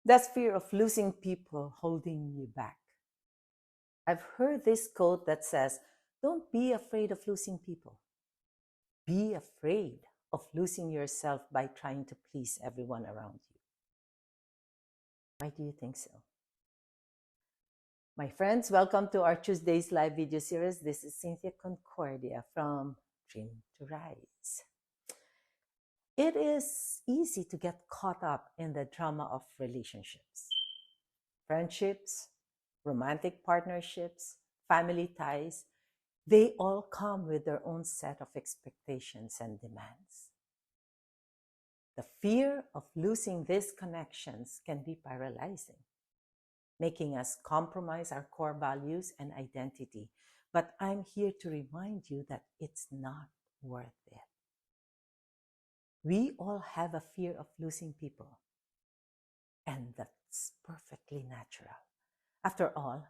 That's fear of losing people holding you back. I've heard this quote that says, don't be afraid of losing people. Be afraid of losing yourself by trying to please everyone around you. Why do you think so? My friends, welcome to our Tuesday's live video series. This is Cynthia Concordia from Dream to Rise. It is easy to get caught up in the drama of relationships, friendships, romantic partnerships, family ties. They all come with their own set of expectations and demands. The fear of losing these connections can be paralyzing, making us compromise our core values and identity. But I'm here to remind you that it's not worth it. We all have a fear of losing people, and that's perfectly natural. After all,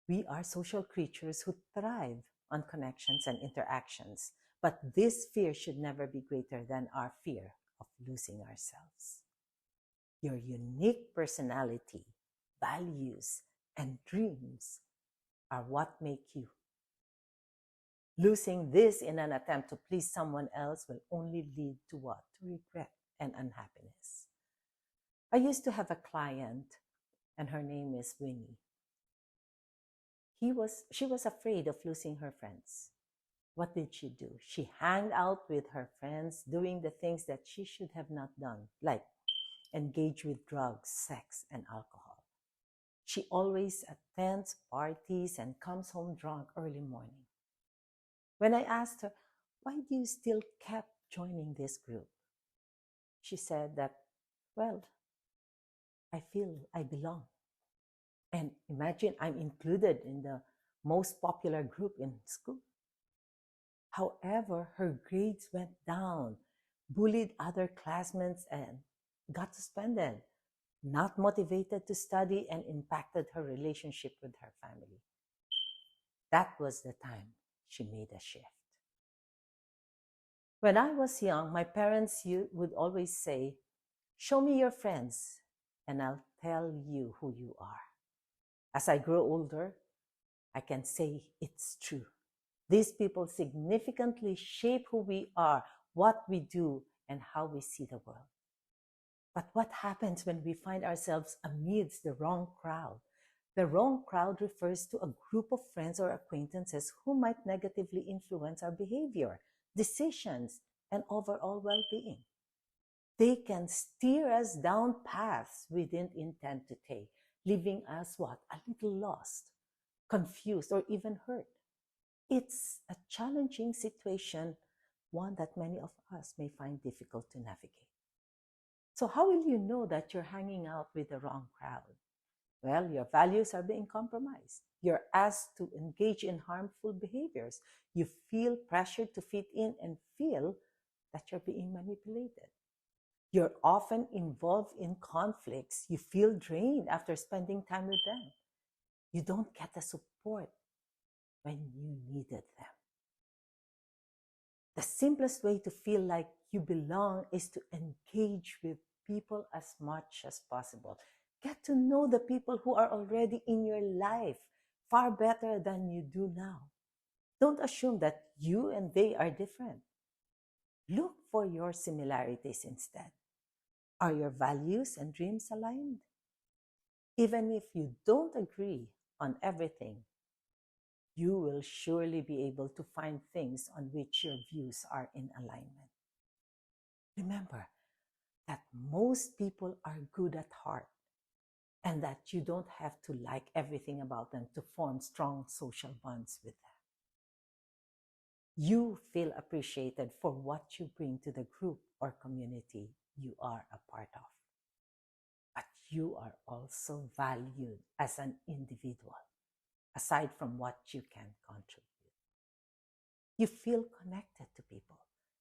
we are social creatures who thrive on connections and interactions, but this fear should never be greater than our fear of losing ourselves. Your unique personality, values, and dreams are what make you. Losing this in an attempt to please someone else will only lead to what? To regret and unhappiness. I used to have a client, and her name is Winnie. She was afraid of losing her friends. What did she do? She hung out with her friends doing the things that she should have not done, like engage with drugs, sex, and alcohol. She always attends parties and comes home drunk early morning. When I asked her, why do you still kept joining this group? She said that, well, I feel I belong. And imagine I'm included in the most popular group in school. However, her grades went down, bullied other classmates, and got suspended, not motivated to study, and impacted her relationship with her family. That was the time she made a shift. When I was young, my parents would always say, show me your friends, and I'll tell you who you are. As I grow older, I can say it's true. These people significantly shape who we are, what we do, and how we see the world. But what happens when we find ourselves amidst the wrong crowd? The wrong crowd refers to a group of friends or acquaintances who might negatively influence our behavior, decisions, and overall well-being. They can steer us down paths we didn't intend to take, leaving us what? A little lost, confused, or even hurt. It's a challenging situation, one that many of us may find difficult to navigate. So how will you know that you're hanging out with the wrong crowd? Well, your values are being compromised. You're asked to engage in harmful behaviors. You feel pressured to fit in and feel that you're being manipulated. You're often involved in conflicts. You feel drained after spending time with them. You don't get the support when you needed them. The simplest way to feel like you belong is to engage with people as much as possible. Get to know the people who are already in your life far better than you do now. Don't assume that you and they are different. Look for your similarities instead. Are your values and dreams aligned? Even if you don't agree on everything, you will surely be able to find things on which your views are in alignment. Remember that most people are good at heart and that you don't have to like everything about them to form strong social bonds with them. You feel appreciated for what you bring to the group or community you are a part of. But you are also valued as an individual, aside from what you can contribute. You feel connected to people.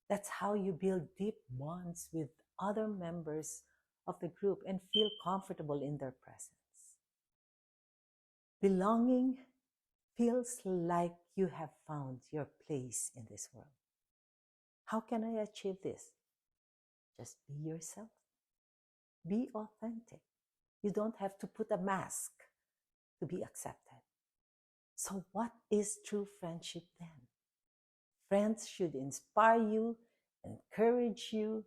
That's how you build deep bonds with other members of the group and feel comfortable in their presence. Belonging feels like you have found your place in this world. How can I achieve this? Just be yourself. Be authentic. You don't have to put a mask to be accepted. So, what is true friendship then? Friends should inspire you, encourage you,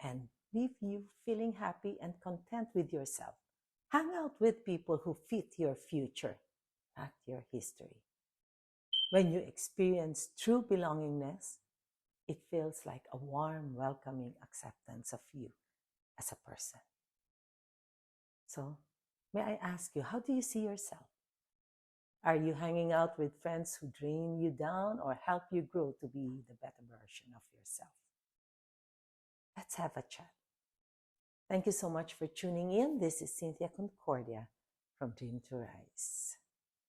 and leave you feeling happy and content with yourself. Hang out with people who fit your future, not your history. When you experience true belongingness, it feels like a warm, welcoming acceptance of you as a person. So, may I ask you, how do you see yourself? Are you hanging out with friends who drain you down or help you grow to be the better version of yourself? Let's have a chat. Thank you so much for tuning in. This is Cynthia Concordia from Dream to Rise.